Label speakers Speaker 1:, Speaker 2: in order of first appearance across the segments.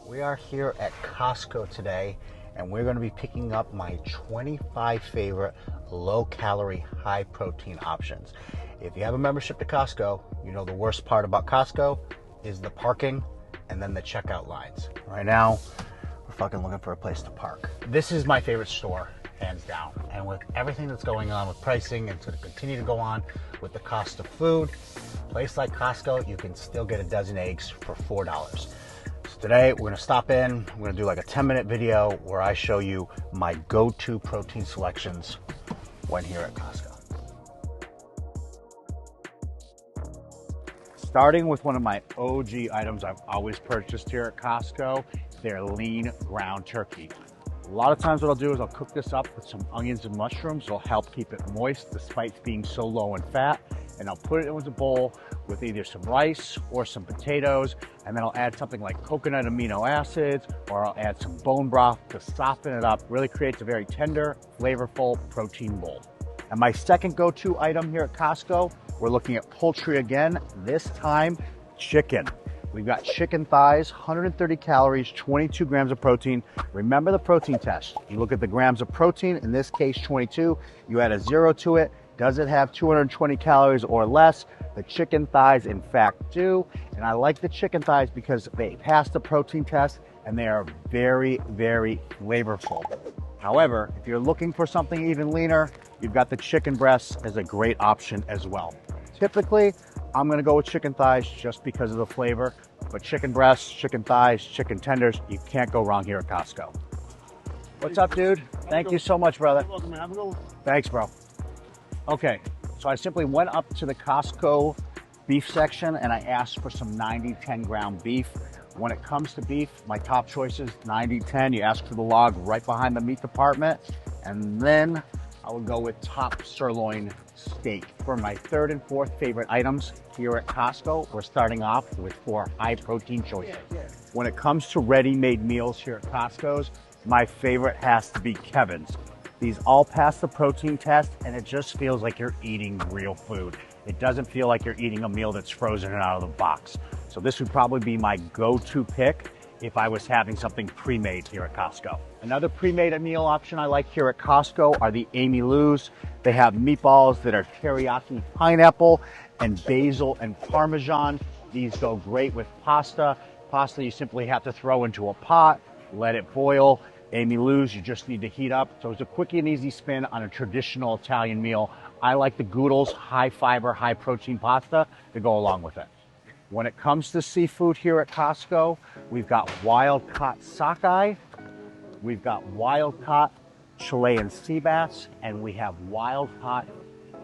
Speaker 1: We are here at Costco today, and we're going to be picking up my 25 favorite low-calorie, high-protein options. If you have a membership to Costco, you know the worst part about Costco is the parking and then the checkout lines. Right now, we're fucking looking for a place to park. This is my favorite store, hands down. And with everything that's going on with pricing and to continue to go on with the cost of food, a place like Costco, you can still get a dozen eggs for $4. So today, we're gonna stop in, we're gonna do like a 10-minute video where I show you my go-to protein selections when here at Costco. Starting with one of my OG items I've always purchased here at Costco, their lean ground turkey. A lot of times what I'll do is I'll cook this up with some onions and mushrooms. It'll help keep it moist despite being so low in fat. And I'll put it into a bowl with either some rice or some potatoes. And then I'll add something like coconut amino acids, or I'll add some bone broth to soften it up. Really creates a very tender, flavorful protein bowl. And my second go-to item here at Costco, we're looking at poultry again, this time chicken. We've got chicken thighs, 130 calories, 22 grams of protein. Remember the protein test. You look at the grams of protein, in this case 22, you add a 0 to it. Does it have 220 calories or less? The chicken thighs in fact do. And I like the chicken thighs because they pass the protein test and they are very, very flavorful. However, if you're looking for something even leaner, you've got the chicken breasts as a great option as well. Typically, I'm gonna go with chicken thighs just because of the flavor, but chicken breasts, chicken thighs, chicken tenders, you can't go wrong here at Costco. What's up, dude? Thank you so much, brother.
Speaker 2: You're welcome, man. Have a good one.
Speaker 1: Thanks, bro. Okay, so I simply went up to the Costco beef section and I asked for some 90-10 ground beef. When it comes to beef, my top choice is 90-10. You ask for the log right behind the meat department, and then I would go with top sirloin steak. For my third and fourth favorite items here at Costco, we're starting off with 4 high protein choices. When it comes to ready-made meals here at Costco's, my favorite has to be Kevin's. These all pass the protein test, and it just feels like you're eating real food. It doesn't feel like you're eating a meal that's frozen and out of the box. So this would probably be my go-to pick if I was having something pre-made here at Costco. Another pre-made meal option I like here at Costco are the Amylus. They have meatballs that are teriyaki pineapple and basil and Parmesan. These go great with pasta. Pasta you simply have to throw into a pot, let it boil. Amylus you just need to heat up. So it's a quick and easy spin on a traditional Italian meal. I like the Goodles high fiber, high protein pasta to go along with it. When it comes to seafood here at Costco, we've got wild-caught sockeye, we've got wild-caught Chilean sea bass, and we have wild-caught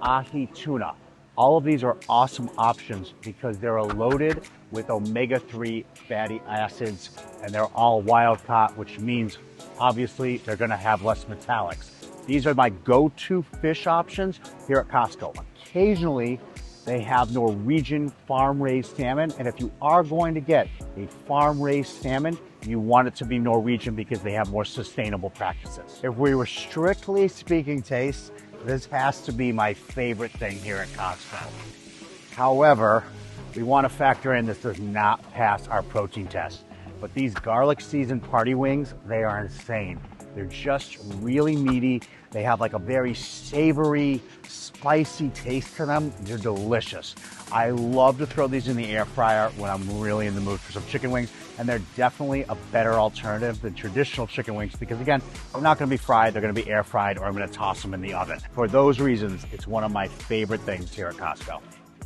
Speaker 1: ahi tuna. All of these are awesome options because they're loaded with omega-3 fatty acids, and they're all wild-caught, which means obviously they're gonna have less metallics. These are my go-to fish options here at Costco. Occasionally, they have Norwegian farm-raised salmon, and if you are going to get a farm-raised salmon, you want it to be Norwegian because they have more sustainable practices. If we were strictly speaking taste, this has to be my favorite thing here at Costco. However, we want to factor in this does not pass our protein test. But these garlic seasoned party wings, they are insane. They're just really meaty. They have like a very savory, spicy taste to them. They're delicious. I love to throw these in the air fryer when I'm really in the mood for some chicken wings, and they're definitely a better alternative than traditional chicken wings because again, they're not gonna be fried, they're gonna be air fried, or I'm gonna toss them in the oven. For those reasons, it's one of my favorite things here at Costco.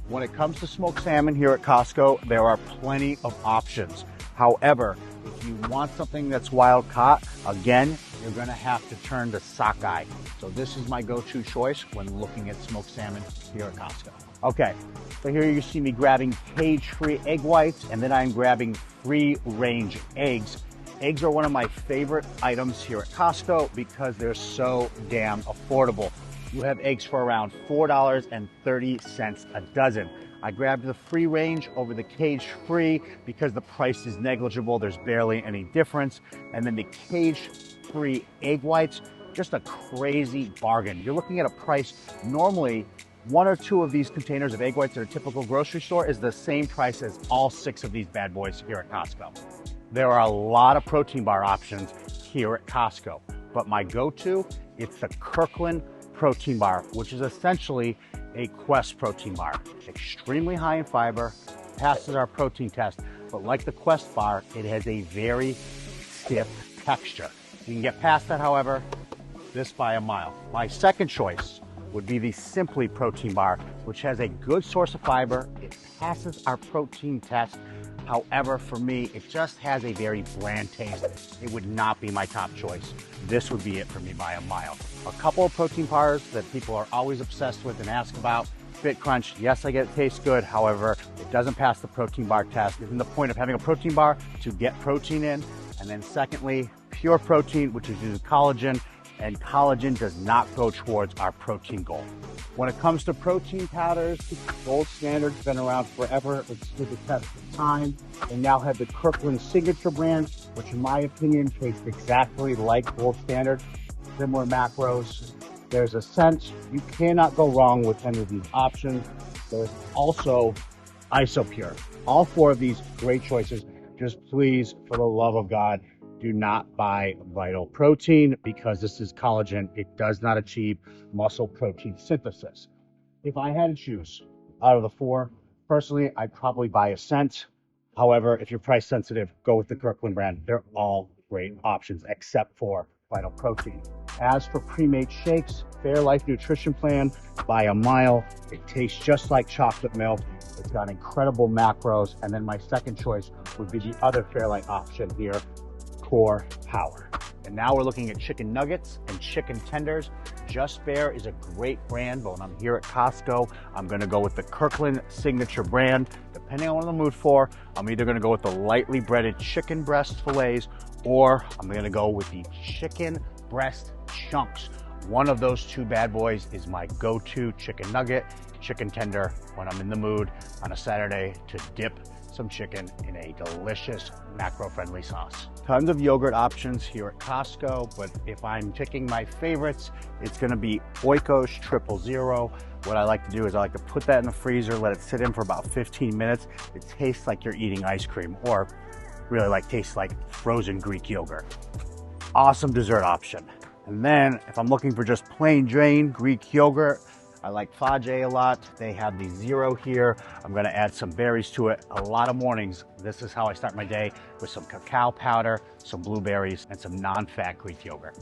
Speaker 1: When it comes to smoked salmon here at Costco, there are plenty of options. However, if you want something that's wild caught, again, you're gonna have to turn to sockeye. So this is my go-to choice when looking at smoked salmon here at Costco. Okay, so here you see me grabbing cage-free egg whites, and then I'm grabbing free-range eggs. Eggs are one of my favorite items here at Costco because they're so damn affordable. You have eggs for around $4.30 a dozen. I grabbed the free range over the cage free because the price is negligible. There's barely any difference. And then the cage free egg whites, just a crazy bargain. You're looking at a price normally 1 or 2 of these containers of egg whites at a typical grocery store is the same price as all 6 of these bad boys here at Costco. There are a lot of protein bar options here at Costco, but my go-to, it's the Kirkland protein bar, which is essentially a Quest protein bar. Extremely high in fiber, passes our protein test, but like the Quest bar, it has a very stiff texture. You can get past that, however, this by a mile. My second choice would be the Simply protein bar, which has a good source of fiber. It passes our protein test. However, for me, it just has a very bland taste. It would not be my top choice. This would be it for me by a mile. A couple of protein bars that people are always obsessed with and ask about. Fit Crunch, yes, I get it tastes good. However, it doesn't pass the protein bar test. Isn't the point of having a protein bar to get protein in? And then secondly, Pure Protein, which is using collagen, and collagen does not go towards our protein goal. When it comes to protein powders, Gold Standard's been around forever. It's stood the test of time. They now have the Kirkland Signature brand, which in my opinion tastes exactly like Gold Standard. Similar macros. There's a sense you cannot go wrong with any of these options. There's also Isopure. All 4 of these great choices. Just please, for the love of God, do not buy Vital Protein because this is collagen. It does not achieve muscle protein synthesis. If I had to choose out of the 4, personally, I'd probably buy Ascent. However, if you're price sensitive, go with the Kirkland brand. They're all great options except for Vital Protein. As for pre-made shakes, Fairlife Nutrition Plan by a mile. It tastes just like chocolate milk. It's got incredible macros. And then my second choice would be the other Fairlife option here, Core Power. And now we're looking at chicken nuggets and chicken tenders. Just Bare is a great brand, but when I'm here at Costco, I'm gonna go with the Kirkland Signature brand. Depending on what I'm in the mood for, I'm either gonna go with the lightly breaded chicken breast fillets, or I'm gonna go with the chicken breast chunks. One of those 2 bad boys is my go-to chicken nugget, chicken tender when I'm in the mood on a Saturday to dip some chicken in a delicious macro-friendly sauce. Tons of yogurt options here at Costco, but if I'm picking my favorites, it's gonna be Oikos 000. What I like to do is I like to put that in the freezer, let it sit in for about 15 minutes. It tastes like you're eating ice cream, or really tastes like frozen Greek yogurt. Awesome dessert option. And then if I'm looking for just plain Jane Greek yogurt, I like Fudge a lot. They have the 0 here. I'm gonna add some berries to it. A lot of mornings, this is how I start my day, with some cacao powder, some blueberries, and some non-fat Greek yogurt.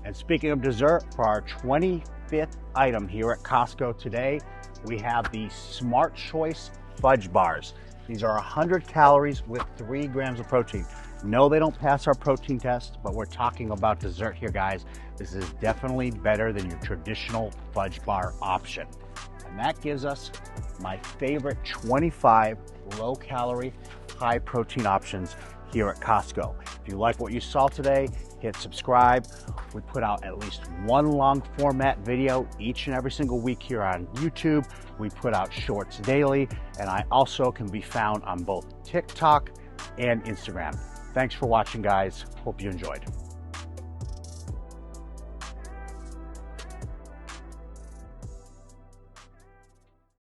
Speaker 1: And speaking of dessert, for our 25th item here at Costco today, we have the Smart Choice Fudge Bars. These are 100 calories with 3 grams of protein. No, they don't pass our protein test, but we're talking about dessert here, guys. This is definitely better than your traditional fudge bar option. And that gives us my favorite 25 low-calorie, high-protein options here at Costco. If you like what you saw today, hit subscribe. We put out at least 1 long format video each and every single week here on YouTube. We put out shorts daily, and I also can be found on both TikTok and Instagram. Thanks for watching, guys. Hope you enjoyed.